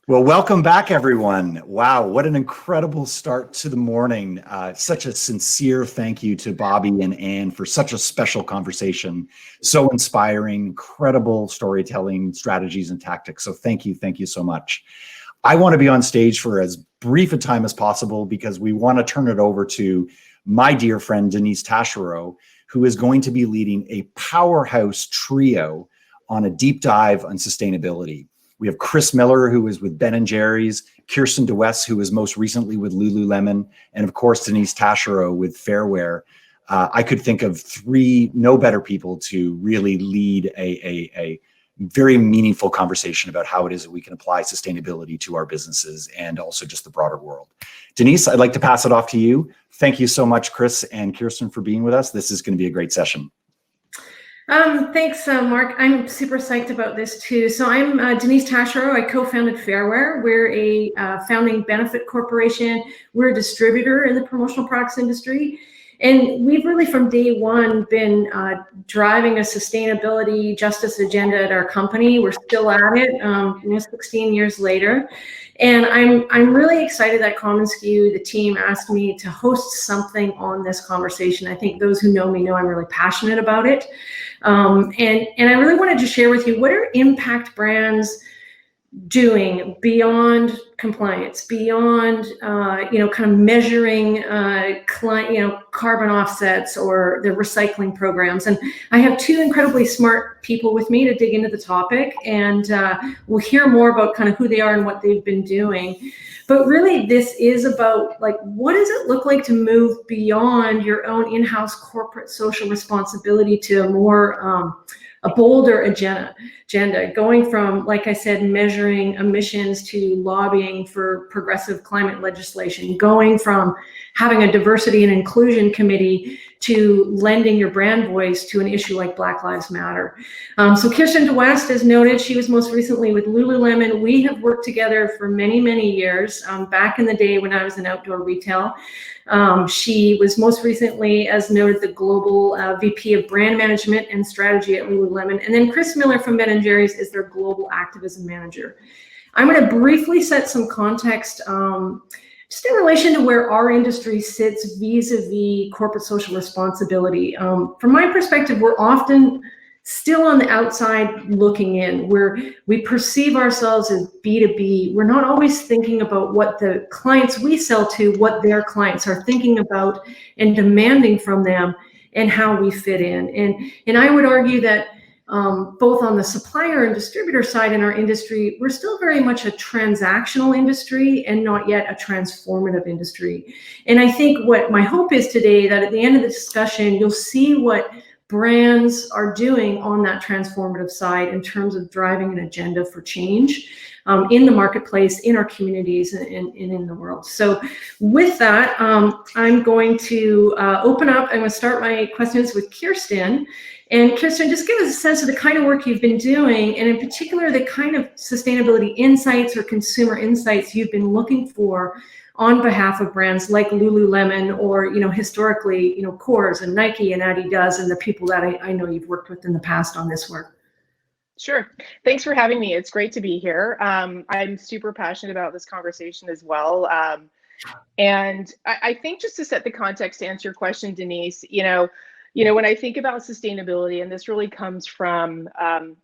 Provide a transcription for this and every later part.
Well, welcome back, everyone. Wow, what an incredible start to the morning. Such a sincere thank you to Bobby and Anne for such a special conversation. So inspiring, incredible storytelling strategies and tactics. So thank you so much. I want to be on stage for as brief a time as possible because we want to turn it over to my dear friend, Denise Taschereau, who is going to be leading a powerhouse trio on a deep dive on sustainability. We have Chris Miller, who is with Ben & Jerry's, Kirsten DeWest, who is most recently with Lululemon, and of course, Denise Taschereau with Fairware. I could think of no better people to really lead a very meaningful conversation about how it is that we can apply sustainability to our businesses and also just the broader world. Denise, I'd like to pass it off to you. Thank you so much, Chris and Kirsten, for being with us. This is going to be a great session. Thanks, Mark. I'm super psyched about this too. So I'm Denise Taschereau. I co-founded Fairware. We're a founding benefit corporation. We're a distributor in the promotional products industry. And we've really from day one been driving a sustainability justice agenda at our company. We're still at it, 16 years later. And I'm really excited that commonsku, the team, asked me to host something on this conversation. I think those who know me know I'm really passionate about it. And I really wanted to share with you, what are impact brands doing beyond compliance, beyond kind of measuring carbon offsets or the recycling programs. And I have two incredibly smart people with me to dig into the topic, and we'll hear more about kind of who they are and what they've been doing. But really, this is about, like, what does it look like to move beyond your own in-house corporate social responsibility to a more a bolder agenda, going from, like I said, measuring emissions to lobbying for progressive climate legislation, going from having a diversity and inclusion committee to lending your brand voice to an issue like Black Lives Matter. So Kirsten DeWest, as noted, she was most recently with Lululemon. We have worked together for many, many years, back in the day when I was in outdoor retail. She was most recently, as noted, the global VP of brand management and strategy at Lululemon. And then Chris Miller from Ben & Jerry's is their global activism manager. I'm going to briefly set some context just in relation to where our industry sits vis-a-vis corporate social responsibility. From my perspective, we're often still on the outside looking in, where we perceive ourselves as B2B. We're not always thinking about what the clients we sell to, what their clients are thinking about and demanding from them, and how we fit in. And I would argue that both on the supplier and distributor side in our industry, we're still very much a transactional industry and not yet a transformative industry. And I think what my hope is today, that at the end of the discussion, you'll see what brands are doing on that transformative side in terms of driving an agenda for change in the marketplace, in our communities, and in the world. So with that, I'm going to open up. I'm going to start my questions with Kirsten. And Kirsten, just give us a sense of the kind of work you've been doing, and in particular, the kind of sustainability insights or consumer insights you've been looking for on behalf of brands like Lululemon, or, historically, Coors and Nike and Adidas, and the people that I know you've worked with in the past on this work. Sure. Thanks for having me. It's great to be here. I'm super passionate about this conversation as well. And I think, just to set the context to answer your question, Denise, when I think about sustainability, and this really comes from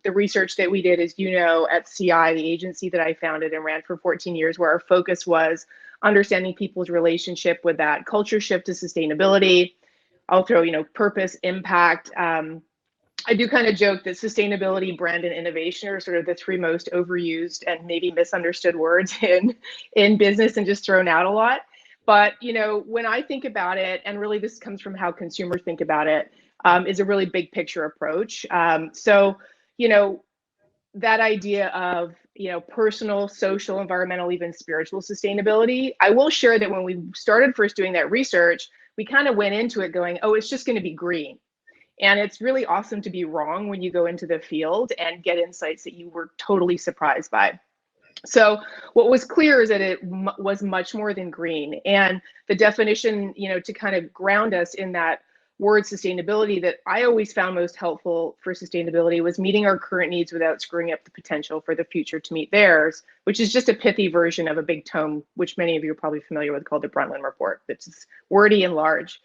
the research that we did, as you know, at CI, the agency that I founded and ran for 14 years, where our focus was understanding people's relationship with that culture shift to sustainability. I'll throw, purpose, impact. I do kind of joke that sustainability, brand, and innovation are sort of the three most overused and maybe misunderstood words in business, and just thrown out a lot. But, when I think about it, and really this comes from how consumers think about it, is a really big picture approach. So, that idea of, personal, social, environmental, even spiritual sustainability, I will share that when we started first doing that research, we kind of went into it going, oh, it's just going to be green. And it's really awesome to be wrong when you go into the field and get insights that you were totally surprised by. So what was clear is that it was much more than green. And the definition, to kind of ground us in that word sustainability that I always found most helpful for sustainability was meeting our current needs without screwing up the potential for the future to meet theirs, which is just a pithy version of a big tome, which many of you are probably familiar with, called the Brundtland Report. It's wordy and large.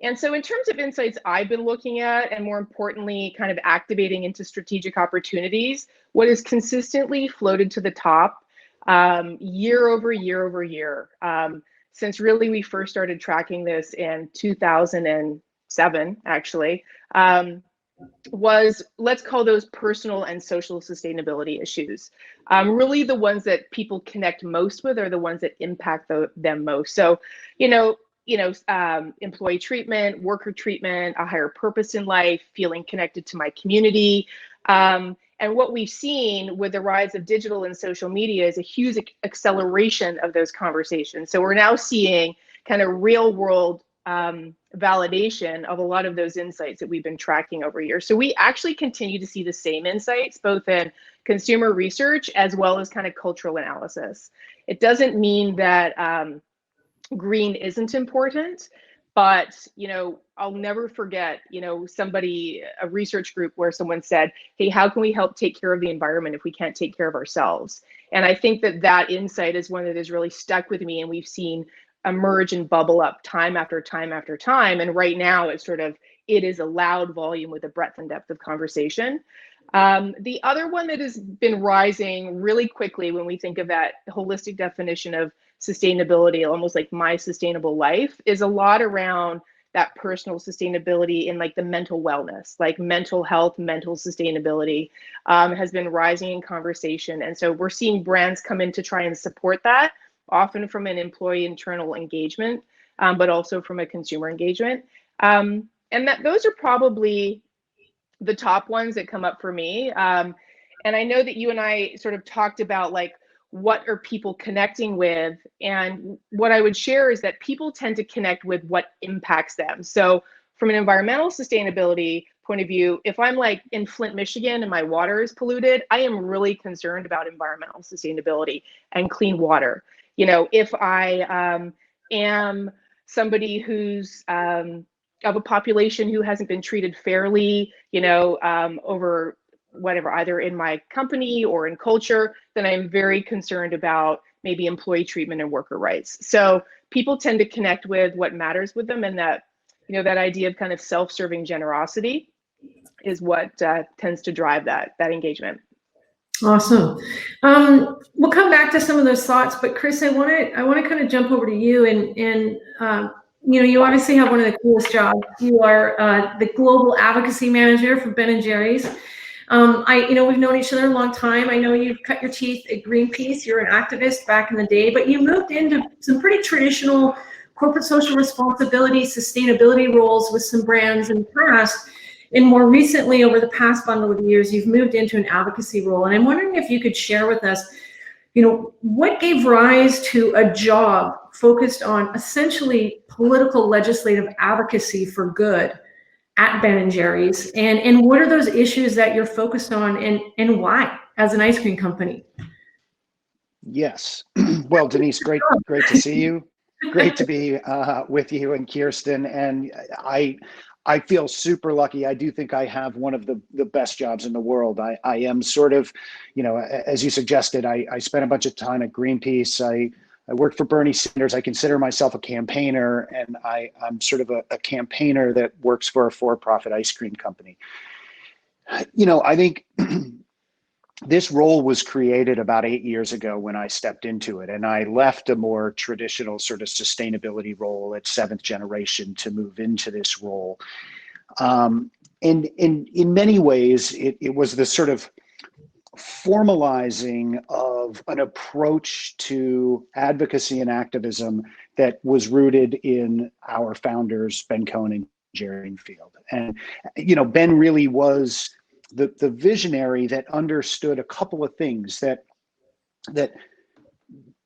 And so in terms of insights I've been looking at, and more importantly, kind of activating into strategic opportunities, what is consistently floated to the top year over year over year, since really we first started tracking this in 2007, actually, was, let's call those personal and social sustainability issues. Really the ones that people connect most with are the ones that impact them most. So, employee treatment, worker treatment, a higher purpose in life, feeling connected to my community. And what we've seen with the rise of digital and social media is a huge acceleration of those conversations. So we're now seeing kind of real world validation of a lot of those insights that we've been tracking over years. So we actually continue to see the same insights, both in consumer research as well as kind of cultural analysis. It doesn't mean that green isn't important, but I'll never forget, a research group where someone said, hey, how can we help take care of the environment if we can't take care of ourselves? And I think that insight is one that has really stuck with me, and we've seen emerge and bubble up time after time after time. And right now it is a loud volume with a breadth and depth of conversation. The other one that has been rising really quickly when we think of that holistic definition of sustainability, almost like my sustainable life, is a lot around that personal sustainability in like the mental wellness, like mental health, mental sustainability has been rising in conversation. And so we're seeing brands come in to try and support that, often from an employee internal engagement, but also from a consumer engagement. And those are probably the top ones that come up for me. And I know that you and I sort of talked about like, what are people connecting with? And what I would share is that people tend to connect with what impacts them. So from an environmental sustainability point of view, if I'm like in Flint, Michigan, and my water is polluted, I am really concerned about environmental sustainability and clean water. If I am somebody who's of a population who hasn't been treated fairly, over whatever, either in my company or in culture, then I'm very concerned about maybe employee treatment and worker rights. So people tend to connect with what matters with them, and that, that idea of kind of self-serving generosity is what tends to drive that engagement. Awesome. We'll come back to some of those thoughts, but Chris, I want to kind of jump over to you, and you obviously have one of the coolest jobs. You are the Global Advocacy Manager for Ben & Jerry's. We've known each other a long time. I know you've cut your teeth at Greenpeace. You're an activist back in the day, but you moved into some pretty traditional corporate social responsibility, sustainability roles with some brands in the past. And more recently, over the past bundle of years, you've moved into an advocacy role. And I'm wondering if you could share with us, what gave rise to a job focused on essentially political legislative advocacy for good at Ben & Jerry's, and what are those issues that you're focused on, and why as an ice cream company? Yes. Well, Denise, great to see you. Great to be with you and Kirsten. And I feel super lucky. I do think I have one of the best jobs in the world. I am sort of, as you suggested, I spent a bunch of time at Greenpeace. I worked for Bernie Sanders. I consider myself a campaigner, and I'm sort of a campaigner that works for a for-profit ice cream company. I think this role was created about 8 years ago when I stepped into it, and I left a more traditional sort of sustainability role at Seventh Generation to move into this role. And in many ways, it was the sort of formalizing of an approach to advocacy and activism that was rooted in our founders, Ben Cohen and Jerry Greenfield. And, Ben really was the visionary that understood a couple of things, that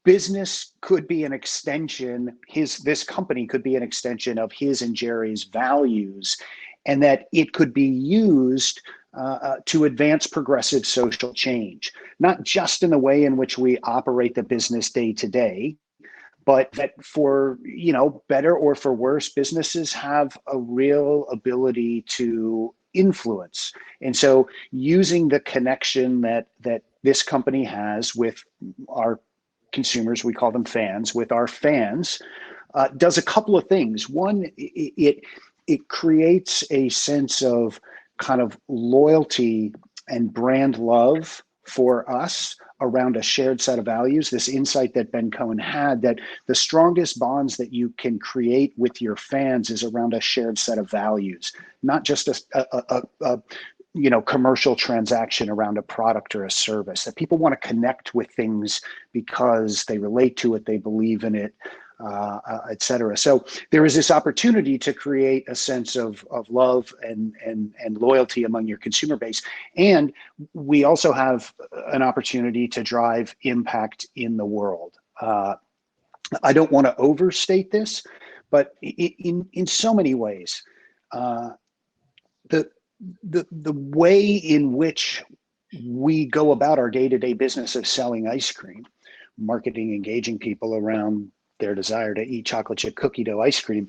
business could be an extension, this company could be an extension of his and Jerry's values, and that it could be used to advance progressive social change, not just in the way in which we operate the business day to day, but that for, better or for worse, businesses have a real ability to influence. And so using the connection that this company has with our consumers, we call them fans, with our fans, does a couple of things. One, it creates a sense of kind of loyalty and brand love for us around a shared set of values. This insight that Ben Cohen had, that the strongest bonds that you can create with your fans is around a shared set of values, not just a commercial transaction around a product or a service. That people want to connect with things because they relate to it, they believe in it, et cetera. So there is this opportunity to create a sense of love and loyalty among your consumer base. And we also have an opportunity to drive impact in the world. I don't want to overstate this, but in so many ways, the way in which we go about our day-to-day business of selling ice cream, marketing, engaging people around their desire to eat chocolate chip cookie dough ice cream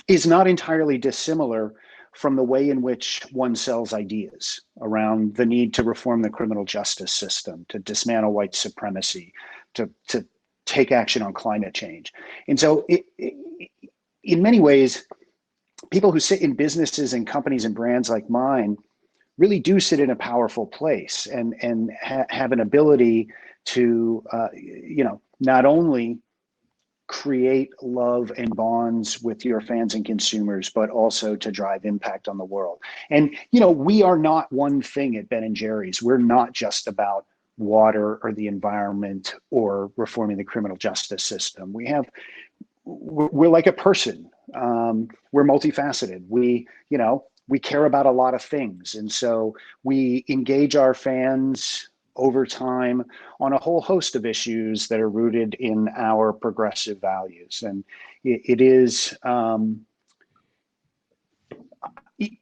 is not entirely dissimilar from the way in which one sells ideas around the need to reform the criminal justice system, to dismantle white supremacy, to take action on climate change. And so in many ways, people who sit in businesses and companies and brands like mine really do sit in a powerful place and have an ability to, not only create love and bonds with your fans and consumers, but also to drive impact on the world. And, we are not one thing at Ben & Jerry's. We're not just about water or the environment or reforming the criminal justice system. We're like a person. We're multifaceted. We care about a lot of things. And so we engage our fans over time on a whole host of issues that are rooted in our progressive values. And it is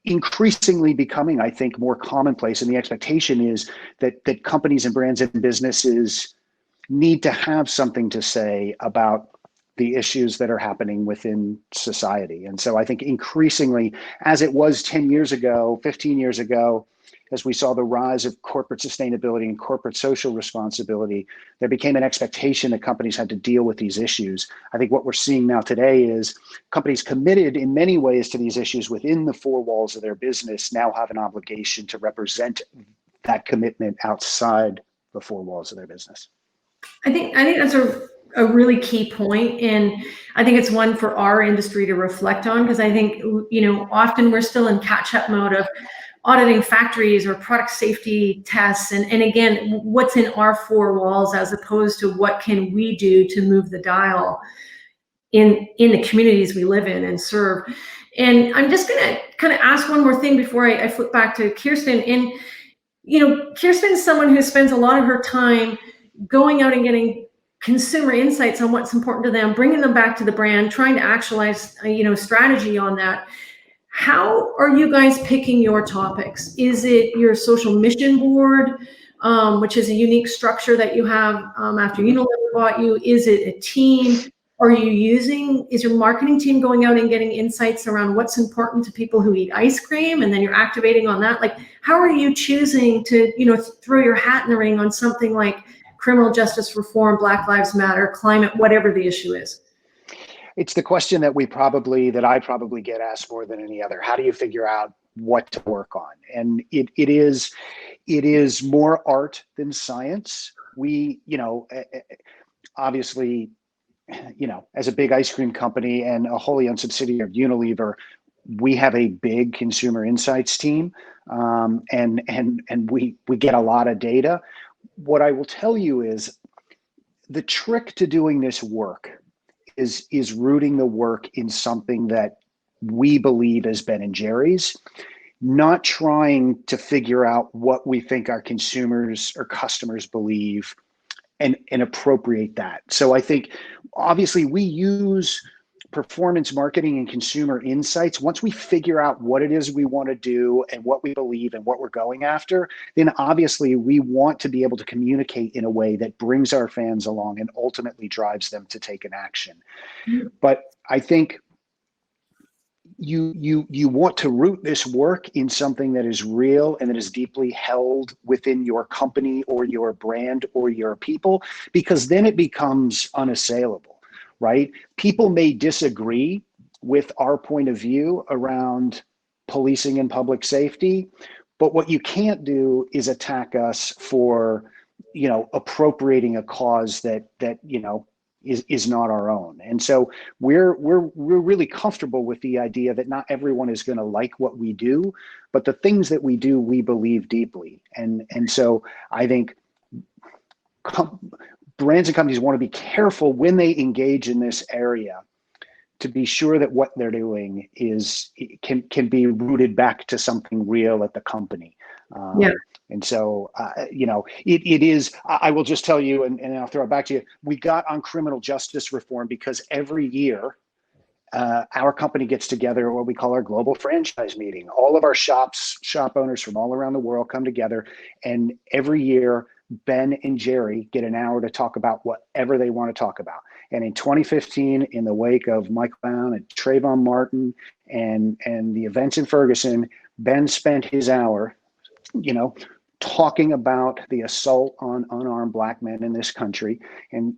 increasingly becoming, I think, more commonplace. And the expectation is that companies and brands and businesses need to have something to say about the issues that are happening within society. And so I think increasingly, as it was 10 years ago, 15 years ago, as we saw the rise of corporate sustainability and corporate social responsibility, there became an expectation that companies had to deal with these issues. I think what we're seeing now today is companies committed in many ways to these issues within the four walls of their business now have an obligation to represent that commitment outside the four walls of their business. I think that's a really key point, and I think it's one for our industry to reflect on, because I think often we're still in catch-up mode of auditing factories or product safety tests, and again, what's in our four walls as opposed to what can we do to move the dial in the communities we live in and serve. And I'm just gonna kind of ask one more thing before I flip back to Kirsten. And Kirsten's someone who spends a lot of her time going out and getting consumer insights on what's important to them, bringing them back to the brand, trying to actualize strategy on that. How are you guys picking your topics? Is it your social mission board, which is a unique structure that you have after Unilever bought you? Is it a team? Is your marketing team going out and getting insights around what's important to people who eat ice cream, and then you're activating on that? Like, how are you choosing to, throw your hat in the ring on something like criminal justice reform, Black Lives Matter, climate, whatever the issue is? It's the question that I probably get asked more than any other. How do you figure out what to work on? And it is more art than science. We, obviously, as a big ice cream company and a wholly owned subsidiary of Unilever, we have a big consumer insights team, and we get a lot of data. What I will tell you is the trick to doing this work is rooting the work in something that we believe as Ben & Jerry's, not trying to figure out what we think our consumers or customers believe and appropriate that. So I think obviously we use performance marketing and consumer insights, once we figure out what it is we want to do and what we believe and what we're going after, then obviously we want to be able to communicate in a way that brings our fans along and ultimately drives them to take an action. But I think you want to root this work in something that is real and that is deeply held within your company or your brand or your people, because then it becomes unassailable, right? People may disagree with our point of view around policing and public safety, but what you can't do is attack us for, appropriating a cause that is not our own. And so we're really comfortable with the idea that not everyone is going to like what we do, but the things that we do, we believe deeply. And so I think brands and companies want to be careful when they engage in this area to be sure that what they're doing can be rooted back to something real at the company. And so, it is, I will just tell you, and I'll throw it back to you, we got on criminal justice reform because every year our company gets together at what we call our global franchise meeting. All of our shop owners from all around the world come together, and every year Ben and Jerry get an hour to talk about whatever they want to talk about. And in 2015, in the wake of Michael Brown and Trayvon Martin and the events in Ferguson, Ben spent his hour, talking about the assault on unarmed Black men in this country, and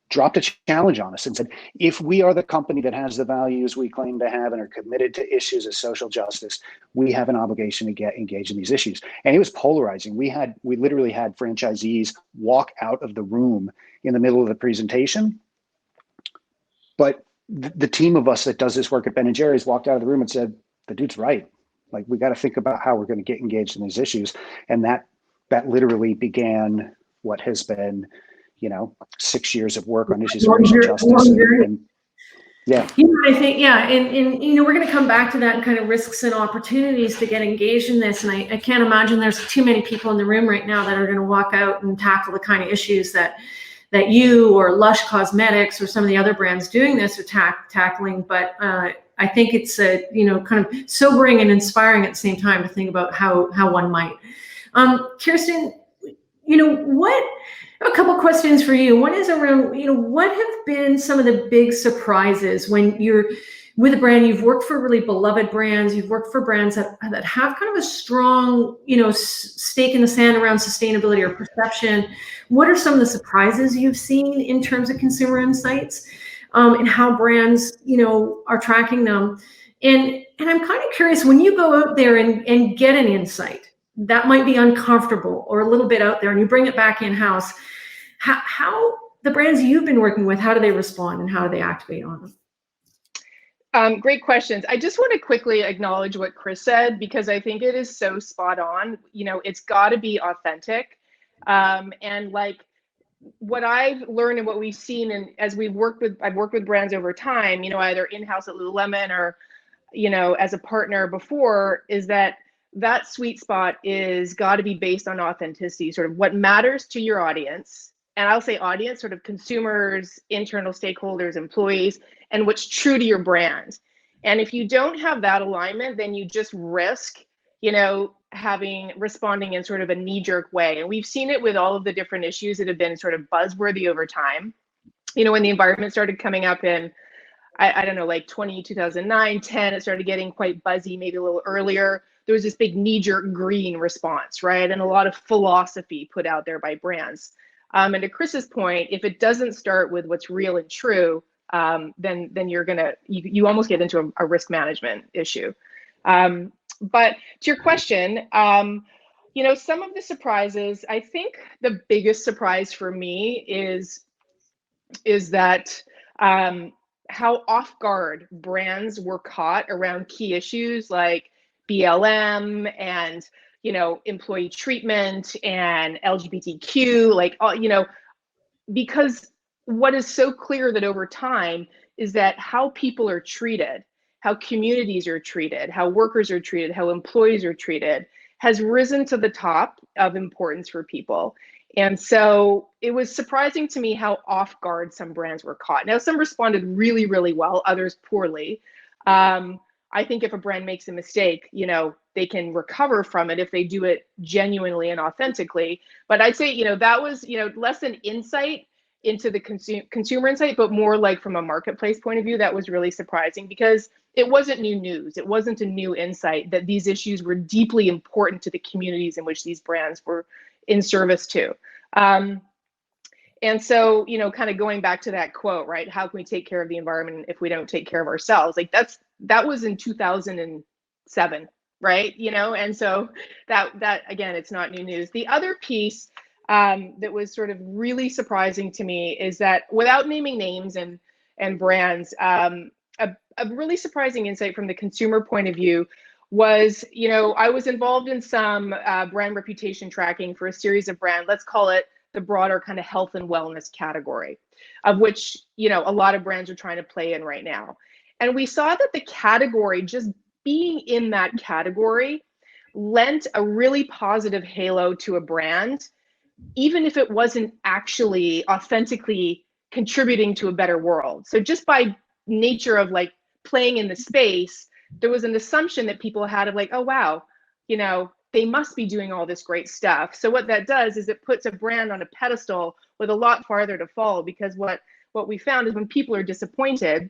dropped a challenge on us and said, if we are the company that has the values we claim to have and are committed to issues of social justice, we have an obligation to get engaged in these issues. And it was polarizing. We literally had franchisees walk out of the room in the middle of the presentation. But the team of us that does this work at Ben & Jerry's walked out of the room and said, the dude's right. Like, we got to think about how we're going to get engaged in these issues. And that literally began what has been, 6 years of work on issues of racial justice. And yeah. I think, and we're going to come back to that and kind of risks and opportunities to get engaged in this. And I can't imagine there's too many people in the room right now that are going to walk out and tackle the kind of issues that you or Lush Cosmetics or some of the other brands doing this are tackling. But I think it's kind of sobering and inspiring at the same time to think about how one might. Kirsten, a couple questions for you. One is around, what have been some of the big surprises when you're with a brand? You've worked for really beloved brands. You've worked for brands that have kind of a strong, stake in the sand around sustainability or perception. What are some of the surprises you've seen in terms of consumer insights? And how brands, are tracking them. And I'm kind of curious, when you go out there and get an insight that might be uncomfortable or a little bit out there, and you bring it back in-house, how the brands you've been working with, how do they respond and how do they activate on them? Great questions. I just want to quickly acknowledge what Chris said, because I think it is so spot on. It's got to be authentic. And like, what I've learned and what we've seen, and as I've worked with brands over time, either in-house at Lululemon or, as a partner before, is that sweet spot is got to be based on authenticity, sort of what matters to your audience. And I'll say audience, sort of consumers, internal stakeholders, employees, and what's true to your brand. And if you don't have that alignment, then you just risk, responding in sort of a knee-jerk way. And we've seen it with all of the different issues that have been sort of buzzworthy over time. When the environment started coming up in, I don't know, like 2009, 10, it started getting quite buzzy, maybe a little earlier. There was this big knee-jerk green response, right? And a lot of philosophy put out there by brands. And to Chris's point, if it doesn't start with what's real and true, then you almost get into a risk management issue. But to your question, some of the surprises, I think the biggest surprise for me is that how off guard brands were caught around key issues like BLM and, employee treatment and LGBTQ, because what is so clear that over time is that how people are treated, how communities are treated, how workers are treated, how employees are treated, has risen to the top of importance for people. And so it was surprising to me how off guard some brands were caught. Now, some responded really, really well, others poorly. I think if a brand makes a mistake, they can recover from it if they do it genuinely and authentically. But I'd say, that was, less an insight into the consumer insight, but more like from a marketplace point of view. That was really surprising because it wasn't new news. It wasn't a new insight that these issues were deeply important to the communities in which these brands were in service to. And so, kind of going back to that quote, right? How can we take care of the environment if we don't take care of ourselves? Like that was in 2007, right? And so that again, it's not new news. The other piece that was sort of really surprising to me is that, without naming names and brands, a really surprising insight from the consumer point of view was, I was involved in some brand reputation tracking for a series of brands. Let's call it the broader kind of health and wellness category, of which, a lot of brands are trying to play in right now. And we saw that the category, just being in that category, lent a really positive halo to a brand, even if it wasn't actually authentically contributing to a better world. So just by nature of like playing in the space, there was an assumption that people had of like, oh, wow, they must be doing all this great stuff. So what that does is it puts a brand on a pedestal with a lot farther to fall, because what we found is when people are disappointed,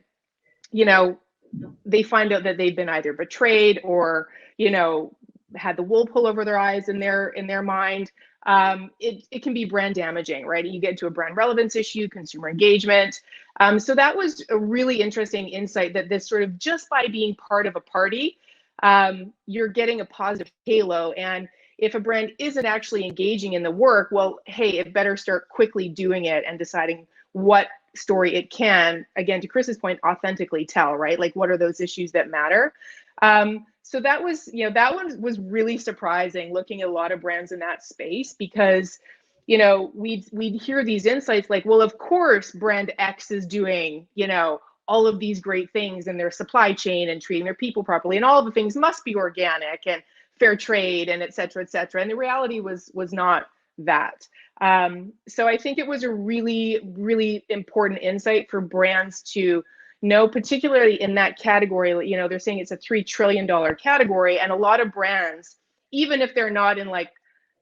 they find out that they've been either betrayed or, had the wool pull over their eyes in their mind. It can be brand damaging, right? You get into a brand relevance issue, consumer engagement. So that was a really interesting insight, that this sort of, just by being part of a party, you're getting a positive halo. And if a brand isn't actually engaging in the work, well, hey, it better start quickly doing it and deciding what story it can, again, to Chris's point, authentically tell, right? Like, what are those issues that matter? So that was, that one was really surprising, looking at a lot of brands in that space, because, we'd hear these insights like, well, of course, brand X is doing, all of these great things in their supply chain and treating their people properly, and all the things must be organic and fair trade and et cetera, et cetera. And the reality was not that. So I think it was a really, really important insight for brands to know, particularly in that category. They're saying it's a $3 trillion category, and a lot of brands, even if they're not in like,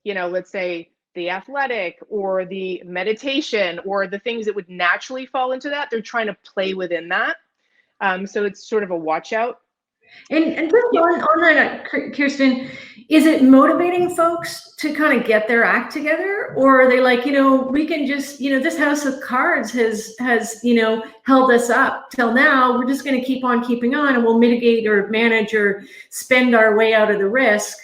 let's say the athletic or the meditation or the things that would naturally fall into that, they're trying to play within that. So it's sort of a watch out. And just on that, Kirsten, is it motivating folks to kind of get their act together, or are they like, we can just, this house of cards has held us up till now, we're just going to keep on keeping on, and we'll mitigate or manage or spend our way out of the risk,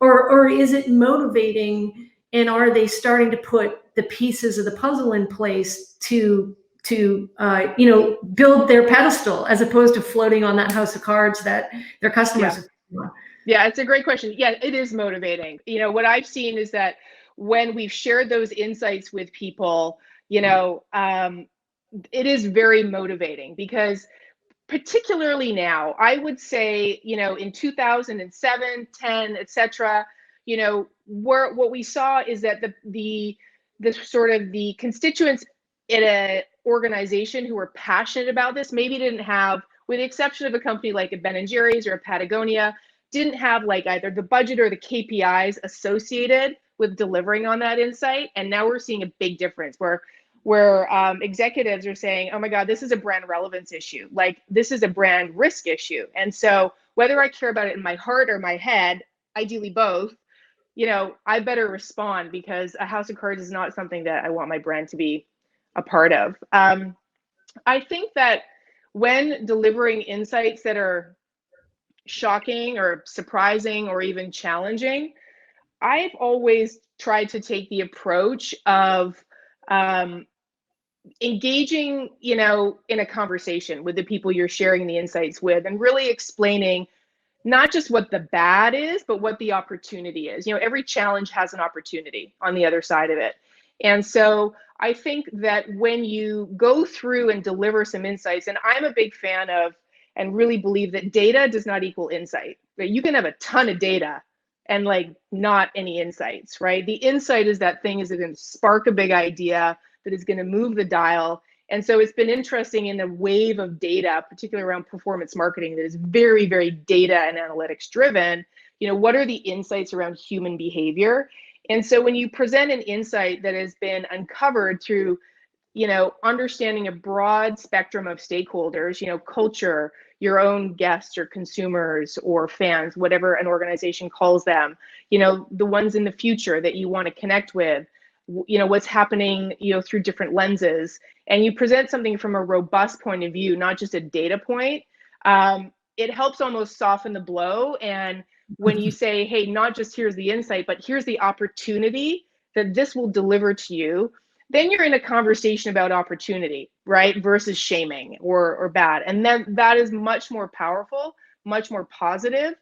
or is it motivating, and are they starting to put the pieces of the puzzle in place to build their pedestal, as opposed to floating on that house of cards that their customers have. Yeah, it's a great question. Yeah, it is motivating. What I've seen is that when we've shared those insights with people, it is very motivating, because particularly now, I would say, in 2007, 10, et cetera, what we saw is that the sort of the constituents in a organization who were passionate about this maybe didn't have, with the exception of a company like a Ben & Jerry's or a Patagonia, didn't have like either the budget or the KPIs associated with delivering on that insight. And now we're seeing a big difference where executives are saying, oh my God, this is a brand relevance issue. Like, this is a brand risk issue. And so whether I care about it in my heart or my head, ideally both, I better respond, because a house of cards is not something that I want my brand to be a part of. I think that when delivering insights that are shocking or surprising or even challenging, I've always tried to take the approach of engaging, in a conversation with the people you're sharing the insights with, and really explaining not just what the bad is, but what the opportunity is. Every challenge has an opportunity on the other side of it. And so I think that when you go through and deliver some insights, and I'm a big fan of, and really believe that data does not equal insight. But you can have a ton of data and like not any insights, right? The insight is that thing is going to spark a big idea that is going to move the dial. And so it's been interesting in the wave of data, particularly around performance marketing, that is very, very data and analytics driven. You know, what are the insights around human behavior? And so when you present an insight that has been uncovered through, you know, understanding a broad spectrum of stakeholders, you know, culture, your own guests or consumers or fans, whatever an organization calls them, you know, the ones in the future that you want to connect with, you know, what's happening, you know, through different lenses, and you present something from a robust point of view, not just a data point, it helps almost soften the blow. And when you say, hey, not just here's the insight, but here's the opportunity that this will deliver to you, then you're in a conversation about opportunity, right? Versus shaming or bad. And then that is much more powerful, much more positive,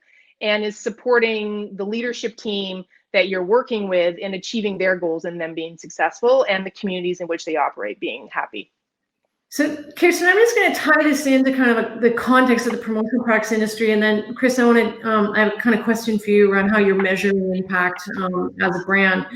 and is supporting the leadership team that you're working with in achieving their goals and them being successful, and the communities in which they operate being happy. So, Kirsten, I'm just going to tie this into kind of the context of the promotional products industry, and then, Chris, I have a kind of question for you around how you're measuring impact as a brand.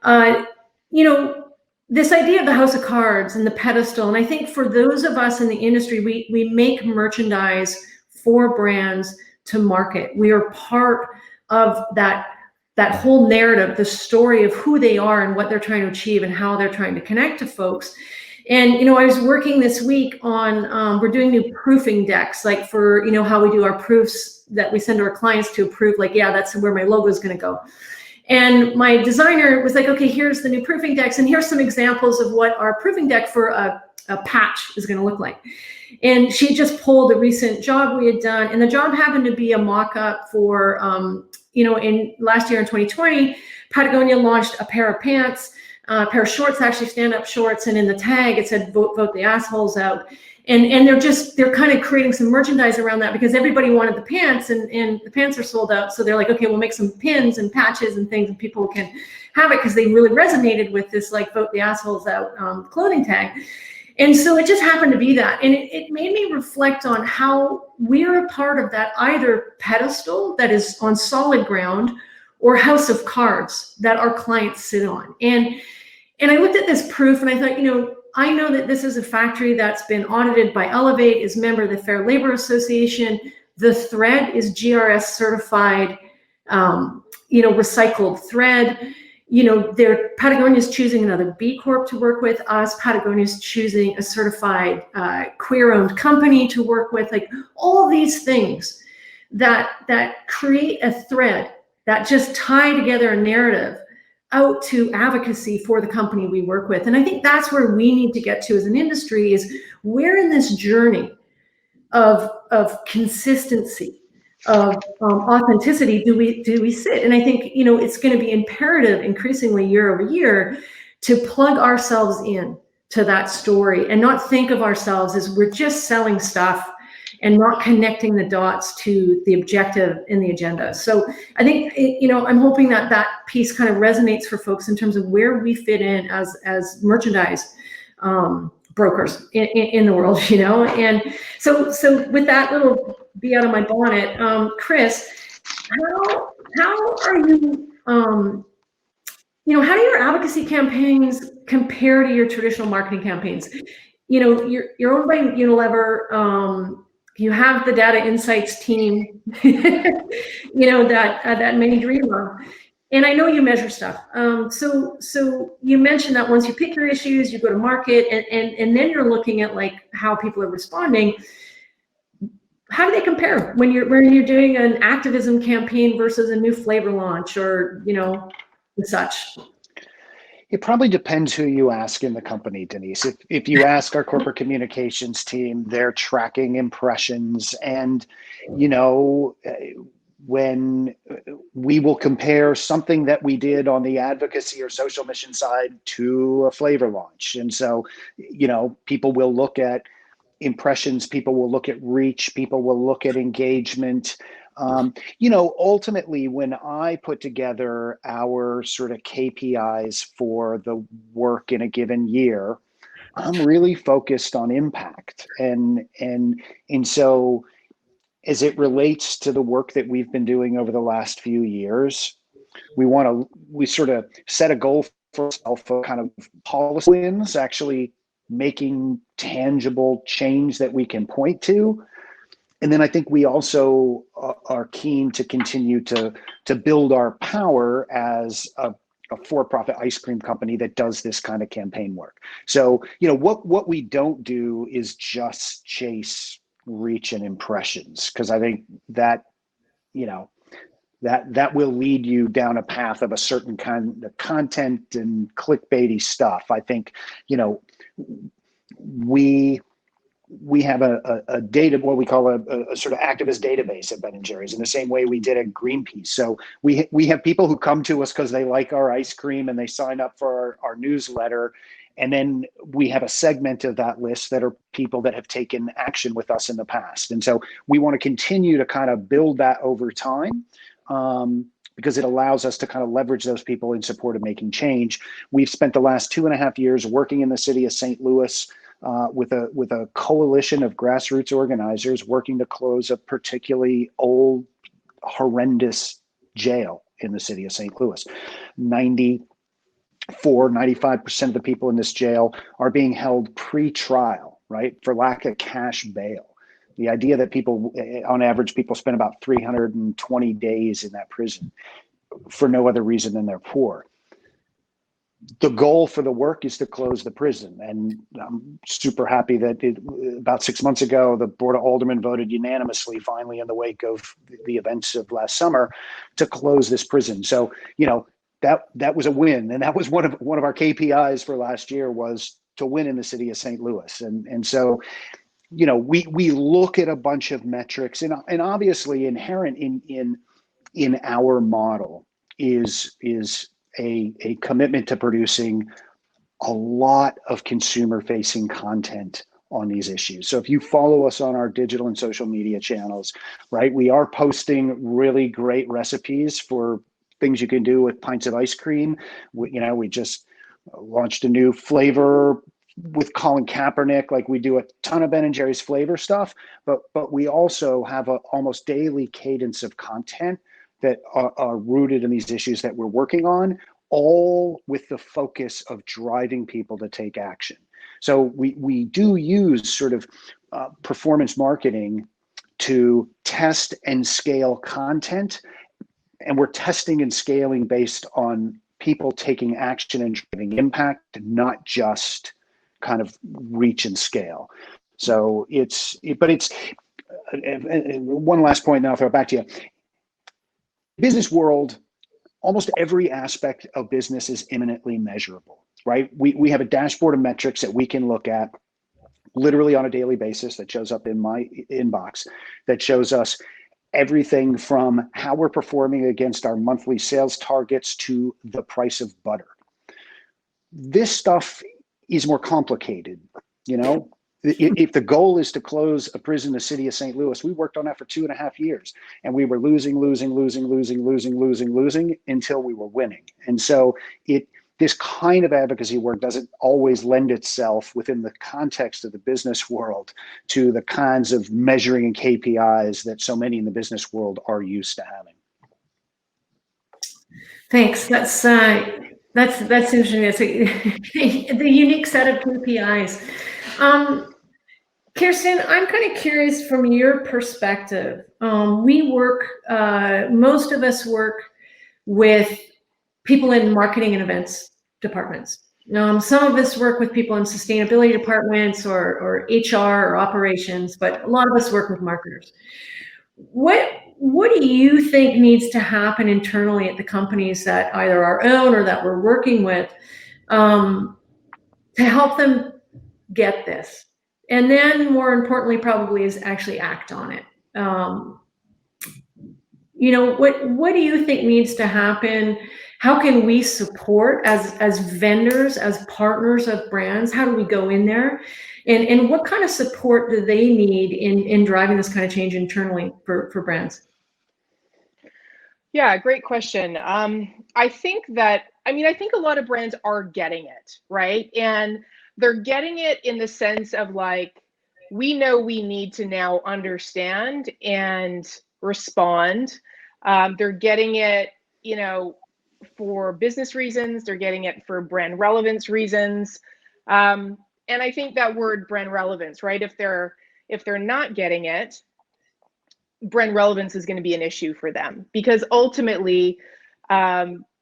You know, this idea of the house of cards and the pedestal, and I think for those of us in the industry, we make merchandise for brands to market. We are part of that whole narrative, the story of who they are and what they're trying to achieve and how they're trying to connect to folks. And, you know, I was working this week on, we're doing new proofing decks, like for, you know, how we do our proofs that we send to our clients to approve, like, yeah, that's where my logo is going to go. And my designer was like, okay, here's the new proofing decks, and here's some examples of what our proofing deck for a patch is going to look like. And she just pulled a recent job we had done, and the job happened to be a mock-up for, you know, in last year in 2020, Patagonia launched a pair of pants, a pair of shorts, actually stand-up shorts, and in the tag it said vote the assholes out. And they're kind of creating some merchandise around that because everybody wanted the pants, and the pants are sold out. So they're like, okay, we'll make some pins and patches and things, and people can have it because they really resonated with this, like, vote the assholes out clothing tag. And so it just happened to be that. And it made me reflect on how we're a part of that either pedestal that is on solid ground or house of cards that our clients sit on. And I looked at this proof and I thought, you know, I know that this is a factory that's been audited by Elevate, is member of the Fair Labor Association. The thread is GRS certified, you know, recycled thread. You know, Patagonia's choosing another B Corp to work with us. Patagonia's choosing a certified queer-owned company to work with. Like, all these things that create a thread that just tie together a narrative out to advocacy for the company we work with. And I think that's where we need to get to as an industry, is where in this journey of consistency, of authenticity do we sit? And I think, you know, it's going to be imperative increasingly year over year to plug ourselves in to that story and not think of ourselves as we're just selling stuff and not connecting the dots to the objective in the agenda. So I think, you know, I'm hoping that piece kind of resonates for folks in terms of where we fit in as merchandise brokers in the world, you know. And so with that little bee out of my bonnet, Chris, how are you, you know, how do your advocacy campaigns compare to your traditional marketing campaigns? You know, you're owned by Unilever. You have the data insights team, you know, that many dream of. And I know you measure stuff. So you mentioned that once you pick your issues, you go to market, and then you're looking at, like, how people are responding. How do they compare when you're doing an activism campaign versus a new flavor launch, or, you know, and such? It probably depends who you ask in the company, Denise. If you ask our corporate communications team, they're tracking impressions, and, you know, when we will compare something that we did on the advocacy or social mission side to a flavor launch. And so, you know, people will look at impressions, people will look at reach, people will look at engagement. You know, ultimately, when I put together our sort of KPIs for the work in a given year, I'm really focused on impact. And so as it relates to the work that we've been doing over the last few years, we sort of set a goal for ourselves of kind of policy wins, actually making tangible change that we can point to. And then I think we also are keen to continue to build our power as a for-profit ice cream company that does this kind of campaign work. So, what we don't do is just chase reach and impressions, because I think that, that will lead you down a path of a certain kind of content and clickbaity stuff. I think, we have a data, what we call a sort of activist database at Ben & Jerry's, in the same way we did at Greenpeace. So we have people who come to us because they like our ice cream and they sign up for our newsletter. And then we have a segment of that list that are people that have taken action with us in the past. And so we want to continue to kind of build that over time, because it allows us to kind of leverage those people in support of making change. We've spent the last 2.5 years working in the city of St. Louis with a coalition of grassroots organizers working to close a particularly old, horrendous jail in the city of St. Louis. 95% of the people in this jail are being held pre-trial, right, for lack of cash bail. The idea that people, on average, people spend about 320 days in that prison for no other reason than they're poor. The goal for the work is to close the prison. And I'm super happy that about 6 months ago, the Board of Aldermen voted unanimously, finally, in the wake of the events of last summer, to close this prison. So, that was a win. And that was one of our KPIs for last year, was to win in the city of St. Louis. And so, we look at a bunch of metrics, and obviously inherent in our model is a commitment to producing a lot of consumer-facing content on these issues. So if you follow us on our digital and social media channels, right, we are posting really great recipes for things you can do with pints of ice cream. We just launched a new flavor with Colin Kaepernick. Like, we do a ton of Ben & Jerry's flavor stuff, but we also have a almost daily cadence of content that are rooted in these issues that we're working on, all with the focus of driving people to take action. So we do use sort of performance marketing to test and scale content, and we're testing and scaling based on people taking action and driving impact, not just kind of reach and scale. So one last point, now I'll throw it back to you. Business world, almost every aspect of business is imminently measurable, right? We have a dashboard of metrics that we can look at literally on a daily basis that shows up in my inbox, that shows us everything from how we're performing against our monthly sales targets to the price of butter. This stuff is more complicated, If the goal is to close a prison in the city of St. Louis, we worked on that for 2.5 years, and we were losing until we were winning. And so this kind of advocacy work doesn't always lend itself within the context of the business world to the kinds of measuring and KPIs that so many in the business world are used to having. Thanks. That's interesting. It's the unique set of KPIs. Kirsten, I'm kind of curious from your perspective. We work, most of us work with people in marketing and events departments. Some of us work with people in sustainability departments or HR or operations, but a lot of us work with marketers. What do you think needs to happen internally at the companies that either our own or that we're working with to help them get this? And then more importantly, probably, is actually act on it. What do you think needs to happen? How can we support as vendors, as partners of brands? How do we go in there? And what kind of support do they need in driving this kind of change internally for brands? Yeah, great question. I think a lot of brands are getting it, right? And they're getting it in the sense of, like, we know we need to now understand and respond. They're getting it, for business reasons. They're getting it for brand relevance reasons. And I think that word brand relevance, right? If they're not getting it, brand relevance is going to be an issue for them, because ultimately,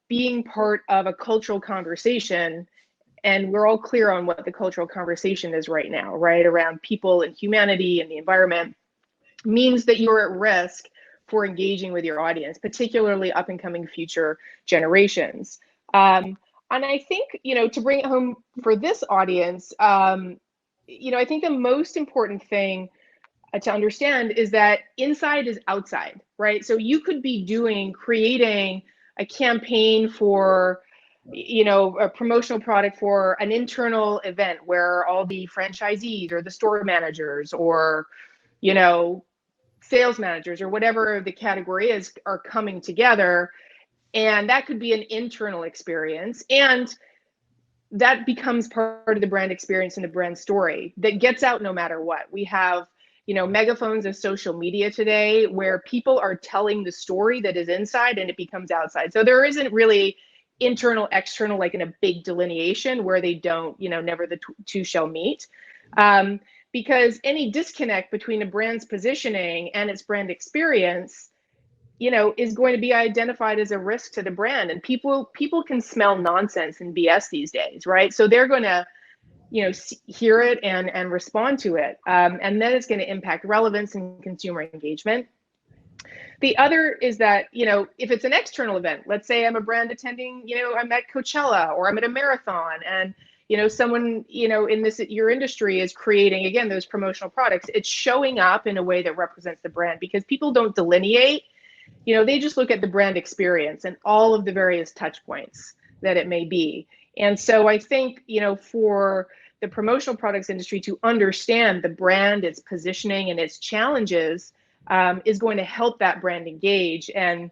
being part of a cultural conversation, and we're all clear on what the cultural conversation is right now, right, around people and humanity and the environment, means that you're at risk for engaging with your audience, particularly up and coming future generations. And I think, to bring it home for this audience, I think the most important thing to understand is that inside is outside, right? So you could be creating a campaign for, a promotional product for an internal event where all the franchisees or the store managers or, sales managers or whatever the category is are coming together. And that could be an internal experience. And that becomes part of the brand experience and the brand story that gets out no matter what. We have, megaphones of social media today where people are telling the story that is inside and it becomes outside. So there isn't really internal, external, like in a big delineation where they don't, never the two shall meet. Because any disconnect between a brand's positioning and its brand experience, is going to be identified as a risk to the brand. And people can smell nonsense and BS these days, right? So they're going to, hear it and respond to it. And then it's going to impact relevance and consumer engagement. The other is that, if it's an external event, let's say I'm a brand attending, I'm at Coachella or I'm at a marathon, and someone, in your industry is creating, again, those promotional products, it's showing up in a way that represents the brand, because people don't delineate, they just look at the brand experience and all of the various touch points that it may be. And so I think, for the promotional products industry to understand the brand, its positioning and its challenges is going to help that brand engage and,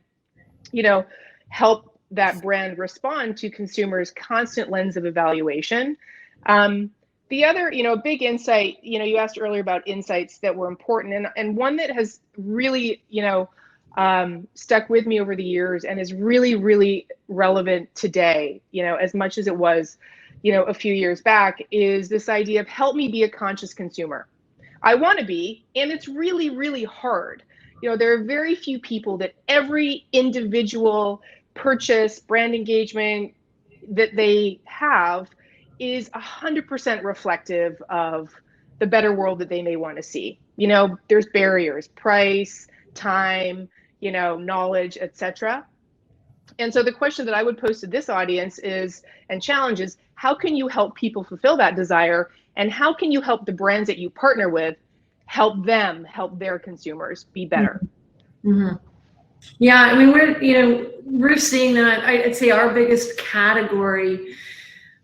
help that brand respond to consumers' constant lens of evaluation. The other, big insight, you asked earlier about insights that were important, and one that has really, stuck with me over the years and is really, really relevant today, as much as it was, a few years back, is this idea of help me be a conscious consumer. I want to be, and it's really, really hard. There are very few people that every individual purchase, brand engagement that they have is 100% reflective of the better world that they may want to see. There's barriers, price, time, knowledge, etc. And so the question that I would pose to this audience and challenge is, how can you help people fulfill that desire? And how can you help the brands that you partner with help their consumers be better? Mm-hmm. Yeah, I mean, we're seeing that. I'd say our biggest category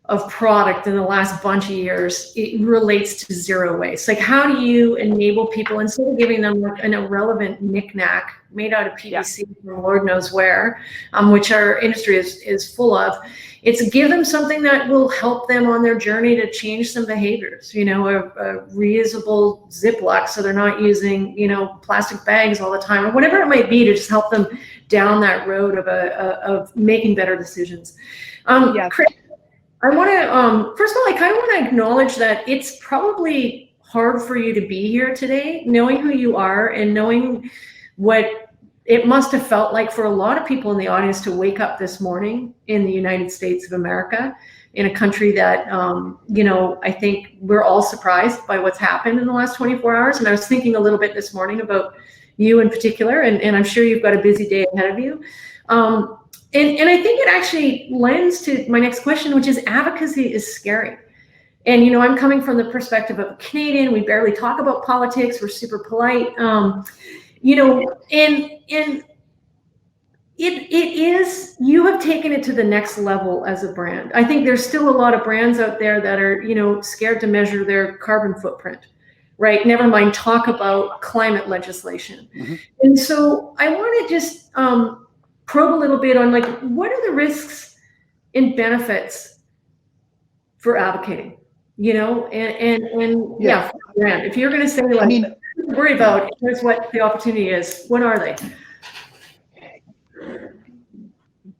of product in the last bunch of years, it relates to zero waste. Like, how do you enable people, instead of giving them like an irrelevant knickknack made out of PVC from Lord knows where, which our industry is full of, it's give them something that will help them on their journey to change some behaviors, a reusable Ziploc so they're not using, plastic bags all the time, or whatever it might be, to just help them down that road of making better decisions. Chris, I want to, first of all, I kind of want to acknowledge that it's probably hard for you to be here today, knowing who you are and knowing what it must have felt like for a lot of people in the audience to wake up this morning in the United States of America, in a country that, I think we're all surprised by what's happened in the last 24 hours. And I was thinking a little bit this morning about you in particular, and I'm sure you've got a busy day ahead of you. And I think it actually lends to my next question, which is advocacy is scary. And, I'm coming from the perspective of a Canadian. We barely talk about politics. We're super polite. And it is, you have taken it to the next level as a brand. I think there's still a lot of brands out there that are, scared to measure their carbon footprint, right? Never mind talk about climate legislation. Mm-hmm. And so I want to just, probe a little bit on, like, what are the risks and benefits for advocating? you know, and yeah, brand. If you're going to say like, I mean, worry about, here's what the opportunity is, what are they?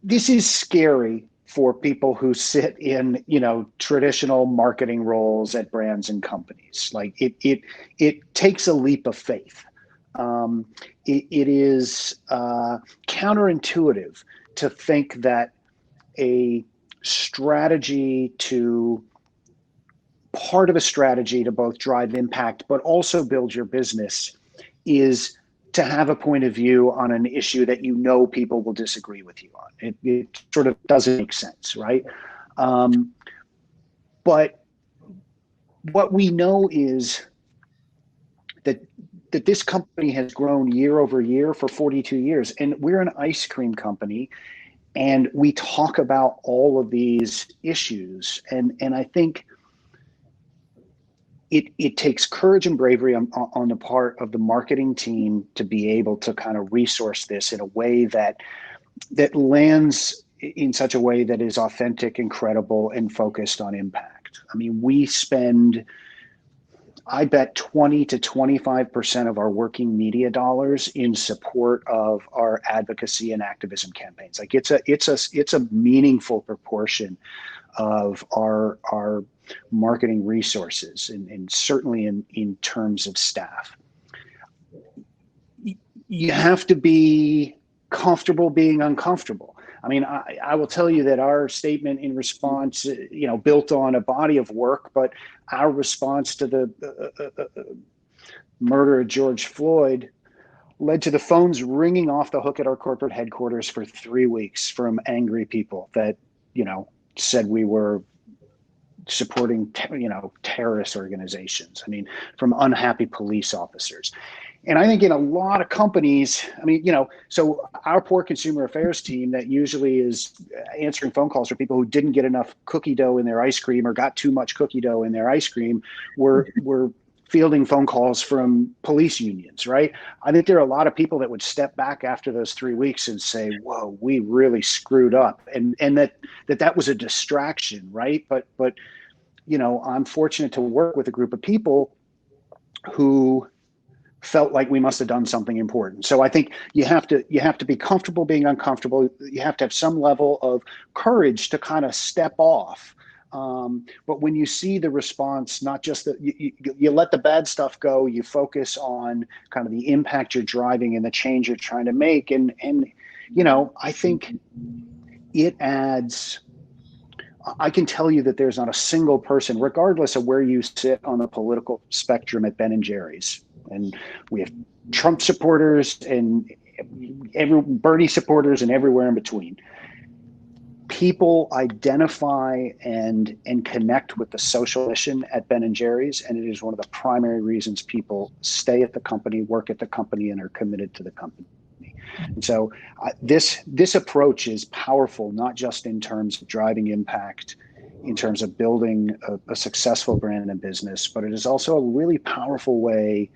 This is scary for people who sit in, you know, traditional marketing roles at brands and companies. Like it takes a leap of faith. It is counterintuitive to think that a strategy to part of a strategy to both drive impact but also build your business is to have a point of view on an issue that you know people will disagree with you on. It sort of doesn't make sense, right? But what we know is that this company has grown year over year for 42 years, and we're an ice cream company, and we talk about all of these issues, and I think it takes courage and bravery on the part of the marketing team to be able to kind of resource this in a way that lands in such a way that is authentic and credible and focused on impact. I mean, we spend, I bet 20 to 25% of our working media dollars in support of our advocacy and activism campaigns. Like it's a meaningful proportion of our marketing resources, and certainly in terms of staff. You have to be comfortable being uncomfortable. I mean, I will tell you that our statement in response, you know, built on a body of work, but our response to the murder of George Floyd led to the phones ringing off the hook at our corporate headquarters for 3 weeks from angry people that, you know, said we were supporting, you know, terrorist organizations. I mean, from unhappy police officers. And I think in a lot of companies, I mean, you know, so our poor consumer affairs team that usually is answering phone calls for people who didn't get enough cookie dough in their ice cream or got too much cookie dough in their ice cream, were fielding phone calls from police unions, right? I think there are a lot of people that would step back after those 3 weeks and say, whoa, we really screwed up. And that was a distraction, right? But you know, I'm fortunate to work with a group of people who felt like we must have done something important. So I think you have to be comfortable being uncomfortable. You have to have some level of courage to kind of step off. But when you see the response, not just that you let the bad stuff go, you focus on kind of the impact you're driving and the change you're trying to make. And you know, I think it adds, I can tell you that there's not a single person, regardless of where you sit on the political spectrum at Ben & Jerry's. And we have Trump supporters and Bernie supporters and everywhere in between. People identify and connect with the social mission at Ben & Jerry's, and it is one of the primary reasons people stay at the company, work at the company, and are committed to the company. And so this approach is powerful, not just in terms of driving impact, in terms of building a successful brand and business, but it is also a really powerful way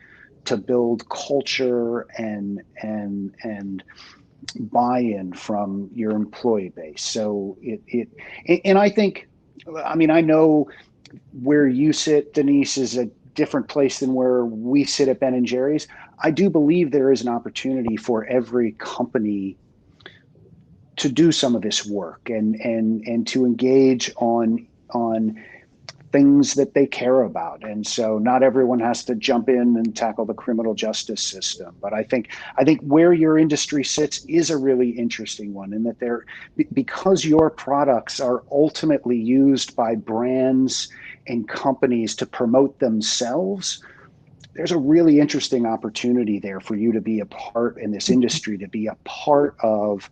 to build culture and buy-in from your employee base. So and I think, I mean, I know where you sit, Denise, is a different place than where we sit at Ben & Jerry's. I do believe there is an opportunity for every company to do some of this work and to engage on things that they care about. And so not everyone has to jump in and tackle the criminal justice system. But I think where your industry sits is a really interesting one, in that because your products are ultimately used by brands and companies to promote themselves, there's a really interesting opportunity there for you to be a part in this industry, to be a part of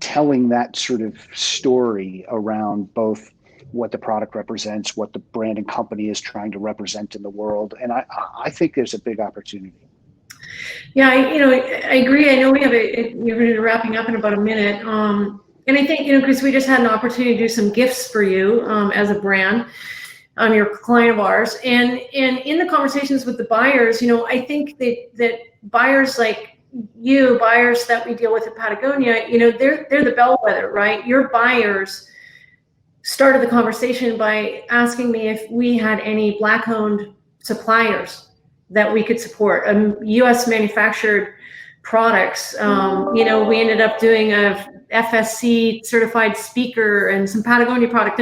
telling that sort of story around both what the product represents, what the brand and company is trying to represent in the world. And I think there's a big opportunity. Yeah, I agree. I know we're wrapping up in about a minute. And I think, because we just had an opportunity to do some gifts for you as a brand. You're a client of ours. And in the conversations with the buyers, I think that buyers like you, buyers that we deal with at Patagonia, they're the bellwether, right? Your buyers started the conversation by asking me if we had any Black-owned suppliers that we could support, U.S. manufactured products. You know, we ended up doing a FSC certified speaker and some Patagonia product.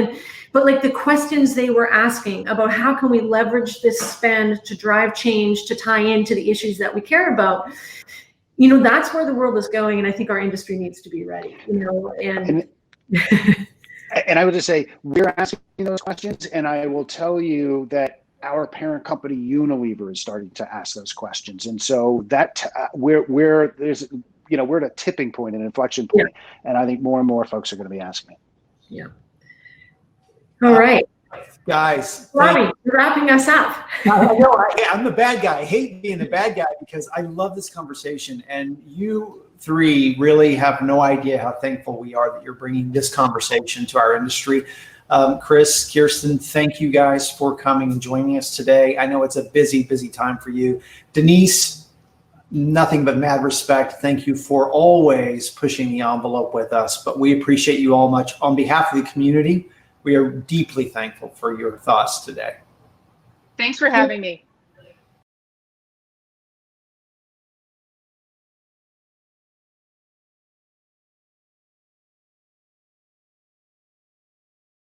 But like the questions they were asking about how can we leverage this spend to drive change, to tie into the issues that we care about, you know, that's where the world is going. And I think our industry needs to be ready, you know, and I would just say, we're asking those questions, and I will tell you that our parent company Unilever is starting to ask those questions, and so that we're there's, you know, we're at a tipping point, an inflection point, and I think more and more folks are going to be asking it. Yeah. All right, guys. Robbie, you're wrapping us up. I know I'm the bad guy. I hate being the bad guy because I love this conversation, and you three really have no idea how thankful we are that you're bringing this conversation to our industry. Chris, Kirsten, thank you guys for coming and joining us today. I know it's a busy, busy time for you. Denise, nothing but mad respect. Thank you for always pushing the envelope with us, but we appreciate you all much. On behalf of the community, we are deeply thankful for your thoughts today. Thanks for having me.